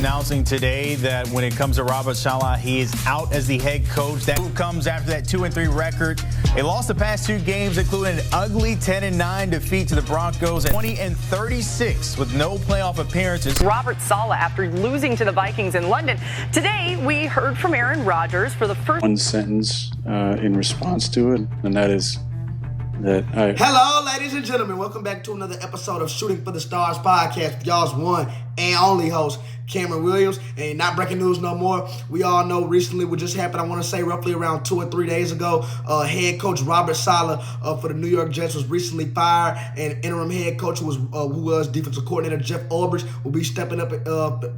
announcing today that when it comes to Robert Saleh, he is out as the head coach. That move comes after that 2-3 record. They lost the past 2 games, including an ugly 10-9 defeat to the Broncos at 20-36 with no playoff appearances. Robert Saleh after losing to the Vikings in London. Today, we heard from Aaron Rodgers for the first one sentence in response to it, and that is that Hello, ladies and gentlemen. Welcome back to another episode of Shooting for the Stars podcast with y'all's one and only host, Cameron Williams. And not breaking news no more. We all know recently what just happened. I want to say roughly around 2 or 3 days ago, head coach Robert Saleh for the New York Jets was recently fired, and interim head coach who was defensive coordinator Jeff Ulbrich will be stepping up,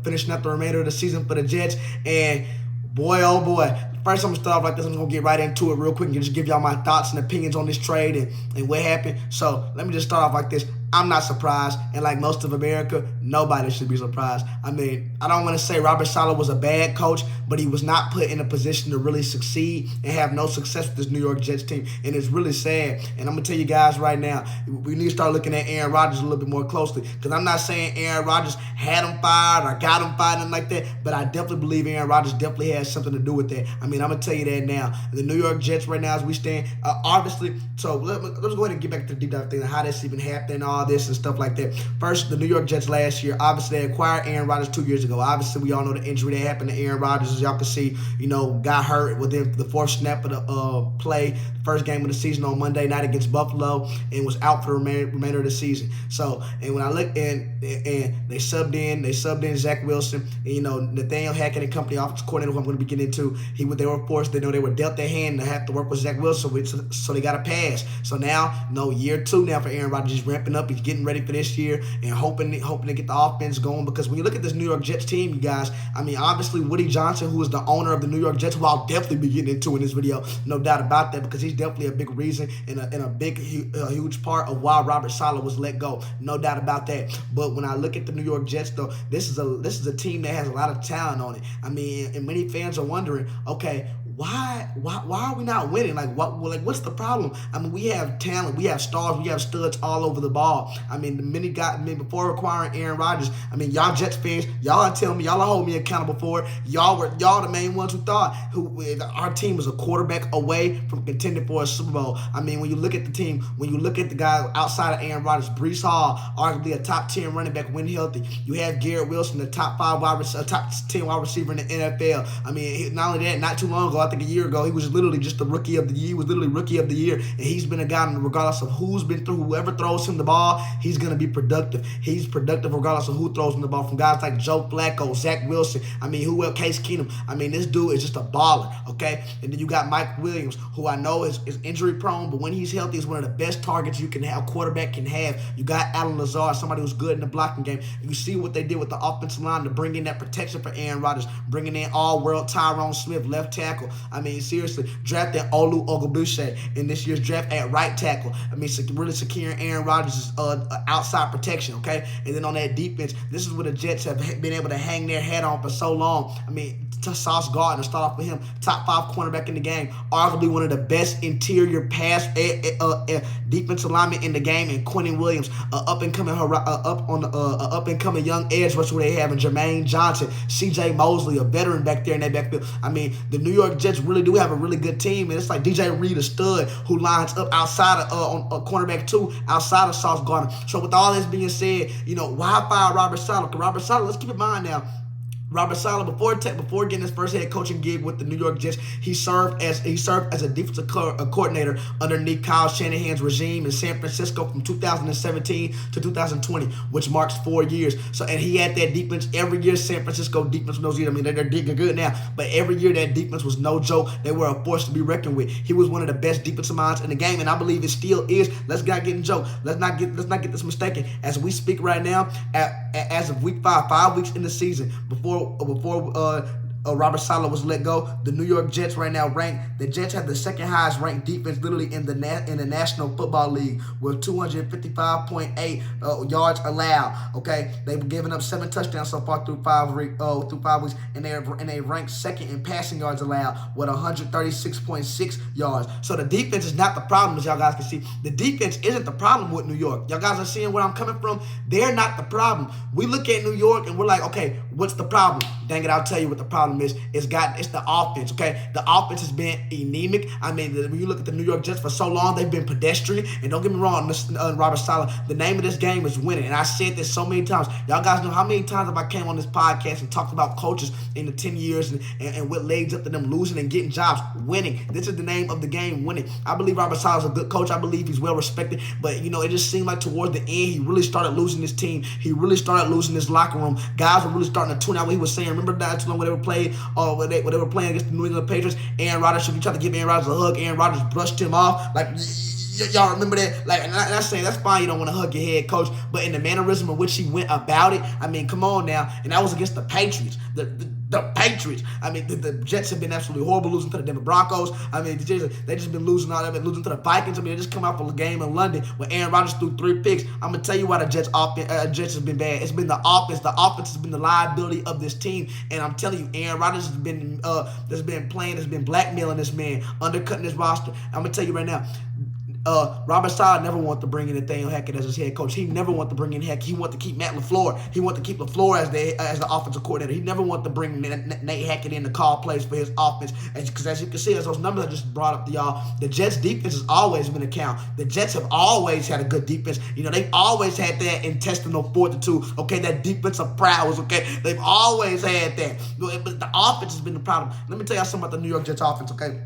finishing up the remainder of the season for the Jets. And boy, oh boy. First, I'm going to start off like this. I'm going to get right into it real quick and just give y'all my thoughts and opinions on this trade and what happened. So let me just start off like this. I'm not surprised, and like most of America, nobody should be surprised. I mean, I don't want to say Robert Saleh was a bad coach, but he was not put in a position to really succeed and have no success with this New York Jets team, and it's really sad. And I'm going to tell you guys right now, we need to start looking at Aaron Rodgers a little bit more closely, because I'm not saying Aaron Rodgers had him fired or got him fired, nothing like that, but I definitely believe Aaron Rodgers definitely has something to do with that. I mean, I'm going to tell you that now. The New York Jets right now as we stand, obviously, so let's go ahead and get back to the deep dive thing, how this even happened, all this and stuff like that. First, the New York Jets last year, obviously they acquired Aaron Rodgers 2 years ago. Obviously, we all know the injury that happened to Aaron Rodgers, as y'all can see, got hurt within the 4th snap of the play, the first game of the season on Monday night against Buffalo, and was out for the remainder of the season. So, and when I look and they subbed in Zach Wilson, and, Nathaniel Hackett and company offensive coordinator, who I'm going to be getting into, they were forced, they were dealt their hand to have to work with Zach Wilson, so they got a pass. So now, year 2 now for Aaron Rodgers. He's ramping up, he's getting ready for this year and hoping to get the offense going, because when you look at this New York Jets team, you guys, I mean, obviously Woody Johnson, who is the owner of the New York Jets, who I'll definitely be getting into in this video, no doubt about that, because he's definitely a big reason and a big, huge part of why Robert Saleh was let go, no doubt about that. But when I look at the New York Jets, though, this is a team that has a lot of talent on it. I mean, and many fans are wondering, okay, why are we not winning? What's the problem? I mean, we have talent, we have stars, we have studs all over the ball. I mean, before acquiring Aaron Rodgers, I mean, y'all Jets fans, y'all tell me, y'all hold me accountable for it. Y'all the main ones who thought our team was a quarterback away from contending for a Super Bowl. I mean, when you look at the team, when you look at the guy outside of Aaron Rodgers, Breece Hall, arguably a top 10 running back when healthy. You have Garrett Wilson, the top 10 wide receiver in the NFL. I mean, not only that, not too long ago, I think a year ago, he was literally just the rookie of the year. He was literally rookie of the year, and he's been a guy, regardless of who's been through, whoever throws him the ball, he's going to be productive. He's productive regardless of who throws him the ball, from guys like Joe Flacco, Zach Wilson, I mean, who else, Case Keenum. I mean, this dude is just a baller, okay? And then you got Mike Williams, who I know is injury prone, but when he's healthy, is one of the best targets you can have, a quarterback can have. You got Alan Lazard, somebody who's good in the blocking game. You see what they did with the offensive line to bring in that protection for Aaron Rodgers, bringing in all-world Tyrone Smith, left tackle. I mean, seriously, drafting Olu Ogunbuse in this year's draft at right tackle. I mean, really securing Aaron Rodgers' outside protection, okay? And then on that defense, this is where the Jets have been able to hang their head on for so long. I mean, Sauce Gardner, start off with him, top 5 cornerback in the game, arguably one of the best interior pass defensive linemen in the game, and Quentin Williams, up and coming young edge rusher they have, and Jermaine Johnson, C.J. Mosley, a veteran back there in that backfield. I mean, the New York Jets really do have a really good team, and it's like DJ Reed, a stud, who lines up outside of on cornerback 2, outside of Sauce Gardner. So with all this being said, why fire Robert Saleh? Because Robert Saleh, let's keep in mind now, Robert Saleh, before getting his first head coaching gig with the New York Jets, he served as a defensive coordinator underneath Kyle Shanahan's regime in San Francisco from 2017 to 2020, which marks 4 years. So, and he had that defense every year. San Francisco defense knows it. I mean, they're digging good now, but every year that defense was no joke. They were a force to be reckoned with. He was one of the best defensive minds in the game, and I believe it still is. Let's not get in joke. Let's not get this mistaken. As we speak right now, as of week 5 weeks in the season, before Robert Saleh was let go. The New York Jets right now the Jets have the second highest ranked defense literally in the National Football League with 255.8 yards allowed. Okay, they've given up 7 touchdowns so far through 5 weeks, and they ranked second in passing yards allowed with 136.6 yards. So the defense is not the problem, as y'all guys can see. The defense isn't the problem with New York. Y'all guys are seeing where I'm coming from. They're not the problem. We look at New York and we're like, okay, what's the problem? Dang it, I'll tell you what the problem is. It's the offense, okay? The offense has been anemic. I mean, when you look at the New York Jets for so long, they've been pedestrian. And don't get me wrong, Robert Saleh, the name of this game is winning. And I said this so many times. Y'all guys know how many times have I came on this podcast and talked about coaches in the 10 years and what leads up to them losing and getting jobs, winning. This is the name of the game, winning. I believe Robert Saleh is a good coach. I believe he's well respected. But, it just seemed like towards the end, he really started losing his team. He really started losing his locker room. Guys were really starting to tune out what he was saying. Remember that when they were playing, when they were playing against the New England Patriots, Aaron Rodgers, he tried to give Aaron Rodgers a hug. Aaron Rodgers brushed him off. Like, y'all remember that? Like, and I'm saying that's fine. You don't want to hug your head coach, but in the mannerism in which he went about it, I mean, come on now. And that was against the Patriots. The Patriots. I mean, the Jets have been absolutely horrible, losing to the Denver Broncos. I mean, they just been losing all of it, losing to the Vikings. I mean, they just come out for a game in London where Aaron Rodgers threw 3 picks. I'm gonna tell you why the Jets has been bad. It's been the offense. The offense has been the liability of this team. And I'm telling you, Aaron Rodgers has been blackmailing this man, undercutting his roster. I'm gonna tell you right now. Robert Saleh never wanted to bring in Nathaniel Hackett as his head coach. He never wanted to bring in Hackett. He wanted to keep Matt LaFleur. He wanted to keep LaFleur as the offensive coordinator. He never wanted to bring Nate Hackett in to call plays for his offense. Because as you can see, as those numbers I just brought up to y'all, the Jets' defense has always been a count. The Jets have always had a good defense. They've always had that intestinal fortitude. Okay, that defensive prowess. Okay, they've always had that. But the offense has been the problem. Let me tell y'all something about the New York Jets offense. Okay.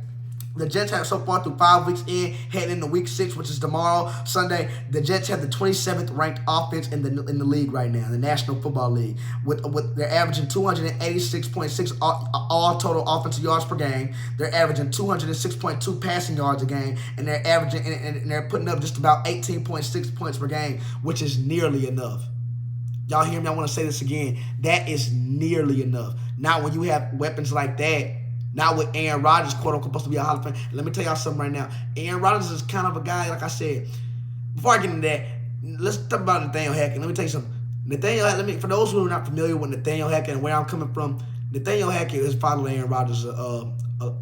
The Jets have so far through 5 weeks heading into week 6, which is tomorrow, Sunday. The Jets have the 27th ranked offense in the league right now, in the National Football League, with they're averaging 286.6 all total offensive yards per game. They're averaging 206.2 passing yards a game, and they're putting up just about 18.6 points per game, which is nearly enough. Y'all hear me? I want to say this again. That is nearly enough. Now, when you have weapons like that. Not with Aaron Rodgers, quote-unquote, supposed to be a Hall of Fame. Let me tell y'all something right now. Aaron Rodgers is kind of a guy, like I said. Before I get into that, let's talk about Nathaniel Hackett. Let me tell you something. For those who are not familiar with Nathaniel Hackett and where I'm coming from, Nathaniel Hackett has followed Aaron Rodgers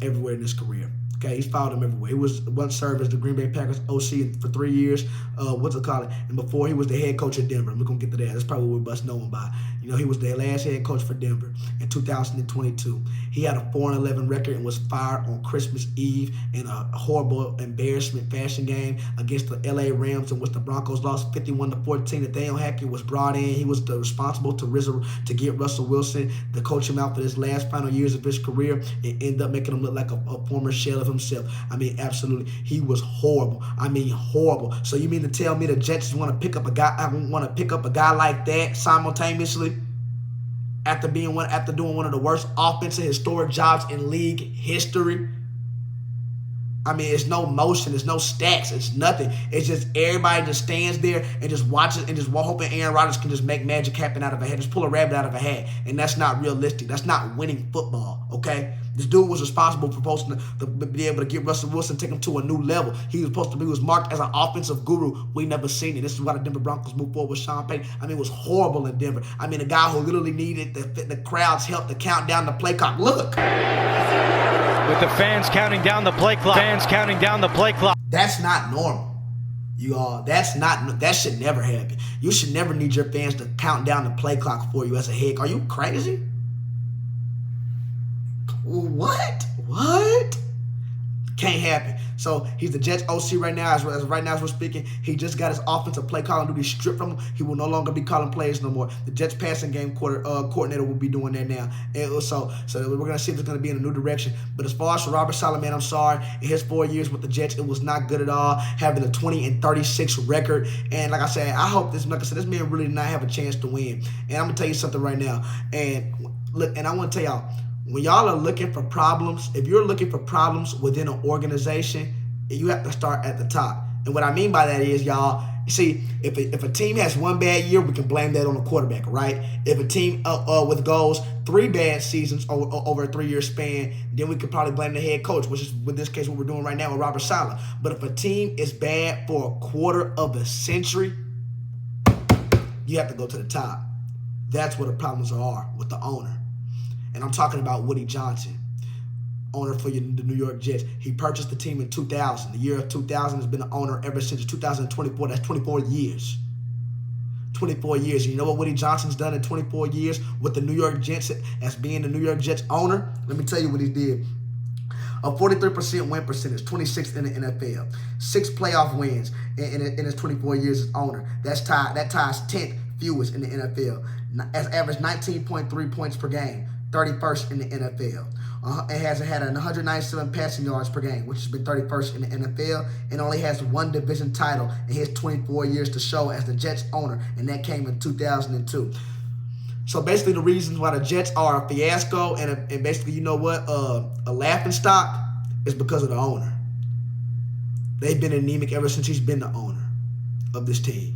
everywhere in his career. Okay, he's followed him everywhere. He once served as the Green Bay Packers OC for 3 years. And before he was the head coach at Denver. We're going to get to that. That's probably what we must know him by. He was the last head coach for Denver in 2022. He had a 4-11 record and was fired on Christmas Eve in a horrible embarrassment fashion game against the LA Rams, in which the Broncos lost 51-14. Nathaniel Hackett was brought in. He was responsible to get Russell Wilson to coach him out for his last final years of his career and end up making him look like a former shell of himself. I mean, absolutely. He was horrible. I mean, horrible. So you mean to tell me the Jets want to pick up a guy like that simultaneously? After doing one of the worst offensive historic jobs in league history? I mean, it's no motion, it's no stats, it's nothing. It's just everybody just stands there and just watches and just hoping Aaron Rodgers can just make magic happen out of a hat, just pull a rabbit out of a hat. And that's not realistic. That's not winning football, okay? This dude was responsible for supposed to be able to get Russell Wilson, take him to a new level. He was marked as an offensive guru. We never seen it. This is why the Denver Broncos moved forward with Sean Payton. I mean, it was horrible in Denver. I mean, a guy who literally needed the crowd's help to count down the play clock. Look. With the fans counting down the play clock. That's not normal. You all, that should never happen. You should never need your fans to count down the play clock for you as a head. Are you crazy? What? Can't happen. So he's the Jets OC right now. As we're speaking, he just got his offensive play calling duty stripped from him. He will no longer be calling plays no more. The Jets passing game coordinator will be doing that now. And so we're gonna see if it's gonna be in a new direction. But as far as Robert Saleh, man, I'm sorry. In his 4 years with the Jets, it was not good at all. Having a 20-36 record, and like I said, I hope this man really did not have a chance to win. And I'm gonna tell you something right now. And look, and I want to tell y'all. When y'all are looking for problems, if you're looking for problems within an organization, you have to start at the top. And what I mean by that is, y'all, see, if a team has one bad year, we can blame that on the quarterback, right? If a team with goals 3 bad seasons over a 3-year span, then we could probably blame the head coach, which is, in this case, what we're doing right now with Robert Saleh. But if a team is bad for a quarter of a century, you have to go to the top. That's where the problems are with the owner. And I'm talking about Woody Johnson, owner for the New York Jets. He purchased the team in 2000. The year of 2000 has been the owner ever since 2024. That's 24 years. 24 years. And you know what Woody Johnson's done in 24 years with the New York Jets as being the New York Jets owner? Let me tell you what he did. A 43% win percentage, 26th in the NFL. 6 playoff wins in his 24 years as owner. That ties 10th fewest in the NFL. Has averaged 19.3 points per game, 31st in the NFL. It has had 197 passing yards per game, which has been 31st in the NFL, and only has 1 division title in his 24 years to show as the Jets owner, and that came in 2002. So basically the reasons why the Jets are a fiasco and basically, you know what, a laughingstock is because of the owner. They've been anemic ever since he's been the owner of this team.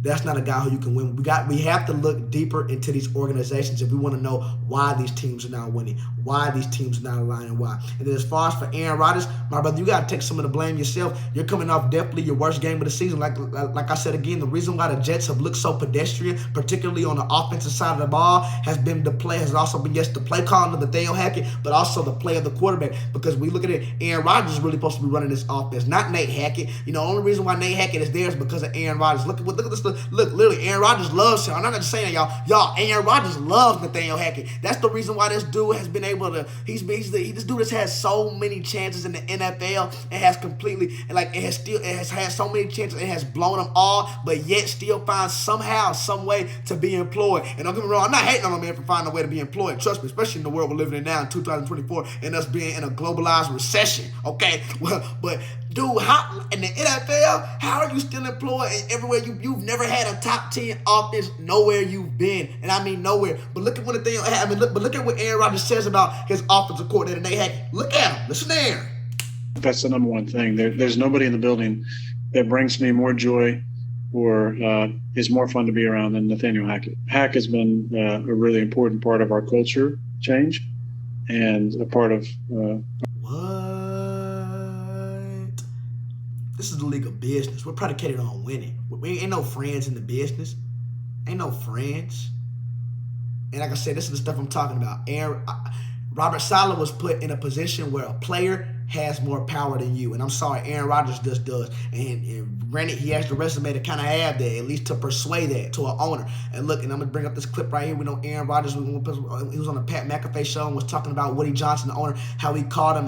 That's not a guy who you can win. We have to look deeper into these organizations if we want to know why these teams are not winning, why these teams are not aligning, why. And then as far as for Aaron Rodgers, my brother, you got to take some of the blame yourself. You're coming off definitely your worst game of the season. Like I said again, the reason why the Jets have looked so pedestrian, particularly on the offensive side of the ball, has also been the play calling of Nathaniel Hackett, but also the play of the quarterback. Because we look at it, Aaron Rodgers is really supposed to be running this offense, not Nate Hackett. You know, the only reason why Nate Hackett is there is because of Aaron Rodgers. Look at this. Look, literally, Aaron Rodgers loves him. I'm not just saying that, y'all. Aaron Rodgers loves Nathaniel Hackett. That's the reason why this dude has been able to. This dude has had so many chances in the NFL and has completely it has had so many chances and has blown them all, but yet still finds somehow, some way to be employed. And don't get me wrong, I'm not hating on a man for finding a way to be employed. Trust me, especially in the world we're living in now in 2024 and us being in a globalized recession. Okay, well, but. Dude, how in the NFL, how are you still employed everywhere? You've never had a top 10 offense nowhere you've been, and I mean nowhere. But look at what look at what Aaron Rodgers says about his offensive coordinator Nate Hackett. Look at him. Listen to Aaron. That's the number one thing. There's nobody in the building that brings me more joy or is more fun to be around than Nathaniel Hackett. Hack has been a really important part of our culture change and a part of. This is the league of business. We're predicated on winning. We ain't no friends in the business. Ain't no friends. And like I said, this is the stuff I'm talking about. Robert Saleh was put in a position where a player has more power than you. And I'm sorry, Aaron Rodgers just does. And granted, he has the resume to kind of have that, at least to persuade that to an owner. And look, and I'm going to bring up this clip right here. We know Aaron Rodgers, he was on the Pat McAfee show and was talking about Woody Johnson, the owner, how he called him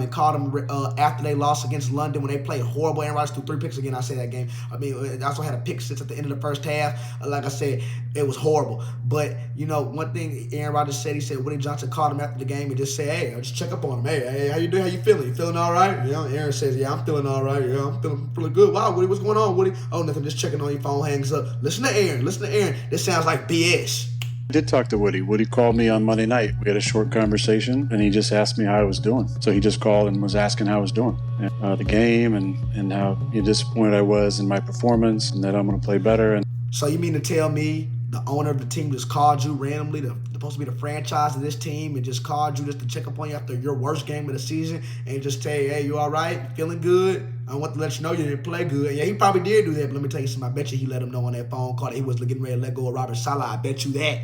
after they lost against London when they played horrible. Aaron Rodgers threw 3 picks again. I say that game. I mean, it also had a pick six at the end of the first half. Like I said, it was horrible. But, you know, one thing Aaron Rodgers said, he said Woody Johnson called him after the game and just said, hey, I'll just check up on him. Hey, how you doing? How you feeling? You feeling all right? You know, Aaron says, yeah, I'm feeling all right. Yeah, I'm feeling good. Wow, Woody, what's going on, Woody? Oh, nothing, just checking on your phone, hangs up. Listen to Aaron. This sounds like BS. I did talk to Woody. Woody called me on Monday night. We had a short conversation, and he just asked me how I was doing. So he just called and was asking how I was doing. The game and how disappointed I was in my performance and that I'm going to play better. And so you mean to tell me the owner of the team just called you randomly, supposed to be the franchise of this team, and just called you just to check up on you after your worst game of the season and just say, hey, you all right? Feeling good? I want to let you know you didn't play good. Yeah, he probably did do that, but let me tell you something. I bet you he let him know on that phone call that he was getting ready to let go of Robert Saleh. I bet you that.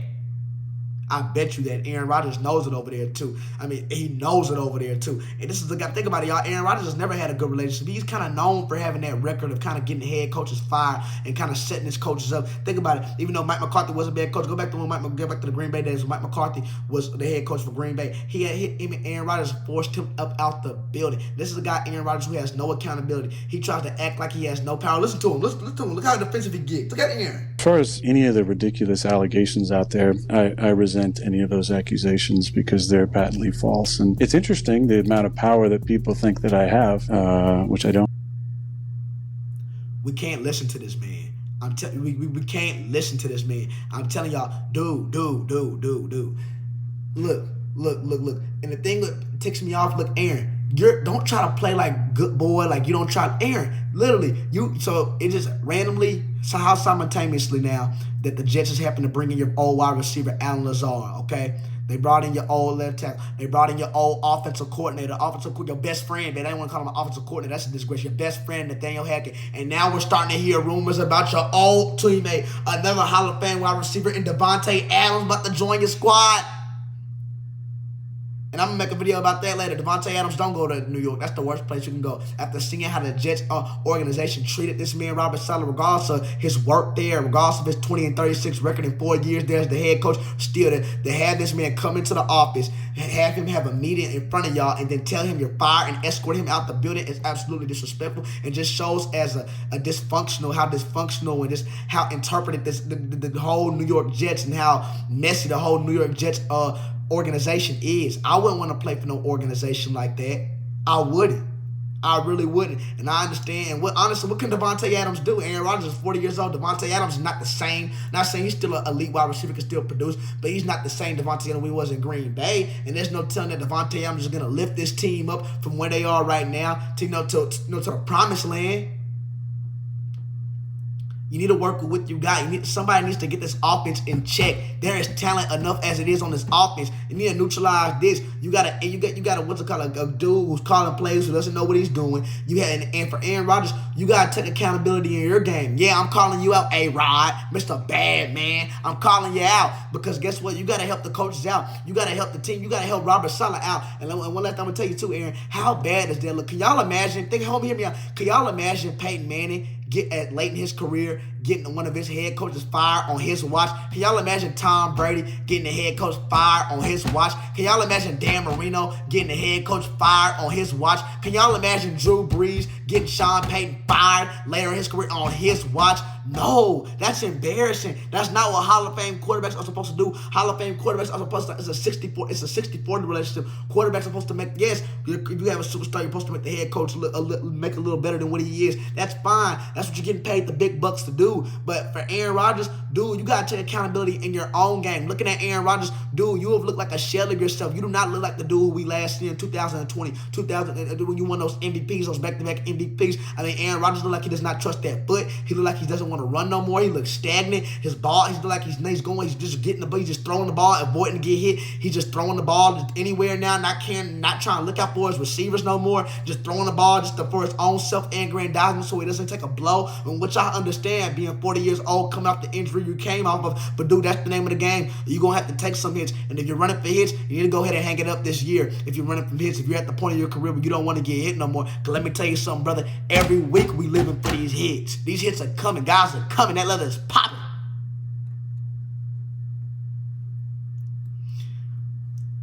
I bet you that Aaron Rodgers knows it over there, too. I mean, he knows it over there, too. And this is the guy, think about it, y'all. Aaron Rodgers has never had a good relationship. He's kind of known for having that record of kind of getting head coaches fired and kind of setting his coaches up. Think about it. Even though Mike McCarthy was a bad coach, go back to the Green Bay days when Mike McCarthy was the head coach for Green Bay. He had him and Aaron Rodgers forced him up out the building. This is a guy, Aaron Rodgers, who has no accountability. He tries to act like he has no power. Listen to him. Listen to him. Look how defensive he gets. Look at Aaron. As far as any of the ridiculous allegations out there, I resent any of those accusations because they're patently false. And it's interesting the amount of power that people think that I have, which I don't. We can't listen to this man. We can't listen to this man. I'm telling y'all, dude. Look. And the thing that ticks me off, look, Aaron, don't try to play like good boy, like you don't try. Aaron, literally, so it just randomly, how simultaneously now that the Jets just happened to bring in your old wide receiver, Aaron Rodger, okay? They brought in your old left tackle. They brought in your old offensive coordinator, your best friend, but they don't want to call him an offensive coordinator. That's a disgrace. Your best friend, Nathaniel Hackett. And now we're starting to hear rumors about your old teammate, another Hall of Fame wide receiver in Davantae Adam about to join your squad. And I'm going to make a video about that later. Davantae Adams, don't go to New York. That's the worst place you can go. After seeing how the Jets organization treated this man, Robert Saleh, regardless of his work there, regardless of his 20-36 record in 4 years there as the head coach, still to have this man come into the office, have him have a meeting in front of y'all, and then tell him you're fired and escort him out the building is absolutely disrespectful and just shows as a dysfunctional, how dysfunctional and just how interpreted the whole New York Jets and how messy the whole New York Jets organization is. I wouldn't want to play for no organization like that. I wouldn't. I really wouldn't. And I understand. And honestly, what can Davantae Adams do? Aaron Rodgers is 40 years old. Davantae Adams is not the same. Not saying he's still an elite wide receiver, can still produce, but he's not the same Davantae Adams we was in Green Bay. And there's no telling that Davantae Adams is going to lift this team up from where they are right now to to the promised land. You need to work with what you got. Somebody needs to get this offense in check. There is talent enough as it is on this offense. You need to neutralize this. You got what's it called, a dude who's calling plays who doesn't know what he's doing. And for Aaron Rodgers, you got to take accountability in your game. Yeah, I'm calling you out, A-Rod, Mr. Bad Man. I'm calling you out because guess what? You got to help the coaches out. You got to help the team. You got to help Robert Saleh out. And one last time I'm going to tell you too, Aaron, how bad does that look? Can y'all imagine? Hear me out. Can y'all imagine Peyton Manning late in his career, getting one of his head coaches fired on his watch? Can y'all imagine Tom Brady getting the head coach fired on his watch? Can y'all imagine Dan Marino getting the head coach fired on his watch? Can y'all imagine Drew Brees getting Sean Payton fired later in his career on his watch? No, that's embarrassing. That's not what Hall of Fame quarterbacks are supposed to do. Hall of Fame quarterbacks are supposed to, it's a 60-40 relationship. Quarterbacks are supposed to make, yes, you have a superstar, you're supposed to make the head coach make a little better than what he is. That's fine. That's what you're getting paid the big bucks to do. But for Aaron Rodgers, dude, you got to take accountability in your own game. Looking at Aaron Rodgers, dude, you have looked like a shell of yourself. You do not look like the dude we last seen in 2020, when you won those MVPs, those back-to-back MVPs. I mean, Aaron Rodgers look like he does not trust that foot. He look like he doesn't want to run no more. He looks stagnant. His ball, he look like he's just getting the ball. He's just throwing the ball, avoiding to get hit. He's just throwing the ball anywhere now, not trying to look out for his receivers no more. Just throwing the ball just for his own self-aggrandizement so he doesn't take a blow. And which I understand, being 40 years old, coming off the injury you came off of. But dude, that's the name of the game. You're going to have to take some hits. And if you're running for hits, you need to go ahead and hang it up this year. If you're running from hits, if you're at the point of your career where you don't want to get hit no more. Because let me tell you something, brother. Every week we living for these hits. These hits are coming. Guys are coming. That leather is popping.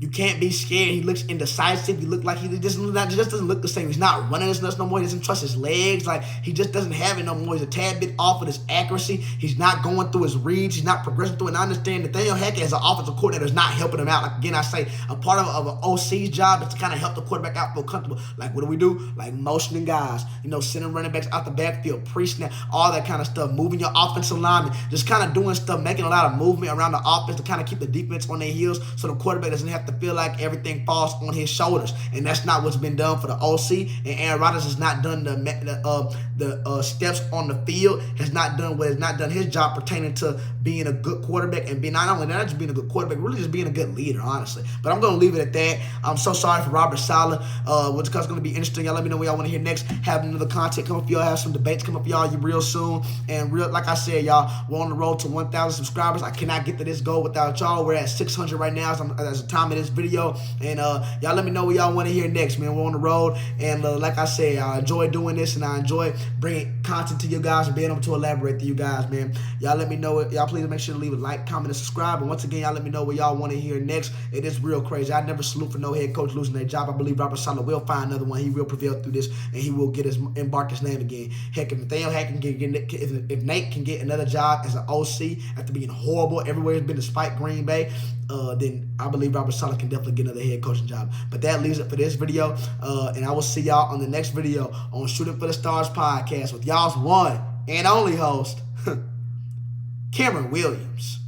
You can't be scared. He looks indecisive. He looks like he just doesn't look the same. He's not running as much no more. He doesn't trust his legs. Like, he just doesn't have it no more. He's a tad bit off with his accuracy. He's not going through his reads. He's not progressing through it. And I understand Nathaniel Hackett as an offensive coordinator is not helping him out. Like, again, I say a part of an OC's job is to kind of help the quarterback out, feel comfortable. Like, what do? Like, motioning guys, sending running backs out the backfield, pre-snap, all that kind of stuff, moving your offensive lineman, just kind of doing stuff, making a lot of movement around the offense to kind of keep the defense on their heels so the quarterback doesn't have to feel like everything falls on his shoulders. And that's not what's been done for the OC. And Aaron Rodgers has not done the steps on the field, has not done his job pertaining to being a good quarterback and being not just being a good quarterback, really just being a good leader, honestly. But I'm going to leave it at that. I'm so sorry for Robert Saleh. Which is going to be interesting. Y'all let me know what y'all want to hear next. Have another content come up for y'all. Have some debates come up for y'all real soon. And like I said, y'all, we're on the road to 1,000 subscribers. I cannot get to this goal without y'all. We're at 600 right now as the time of this video. And y'all let me know what y'all want to hear next, man. We're on the road. And like I said, I enjoy doing this and I enjoy bringing content to you guys and being able to elaborate to you guys, man. Y'all let me know it. Y'all please make sure to leave a like, comment, and subscribe. And once again, y'all let me know what y'all want to hear next. It is real crazy. I never salute for no head coach losing their job. I believe Robert Saleh will find another one. He will prevail through this, and he will embark his name again. Heck, if Nathaniel Hackett if Nate can get another job as an OC after being horrible everywhere he's been despite Green Bay, then I believe Robert Saleh can definitely get another head coaching job. But that leaves it for this video, and I will see y'all on the next video on Shooting for the Stars podcast with y'all's one and only host, Cameron Williams.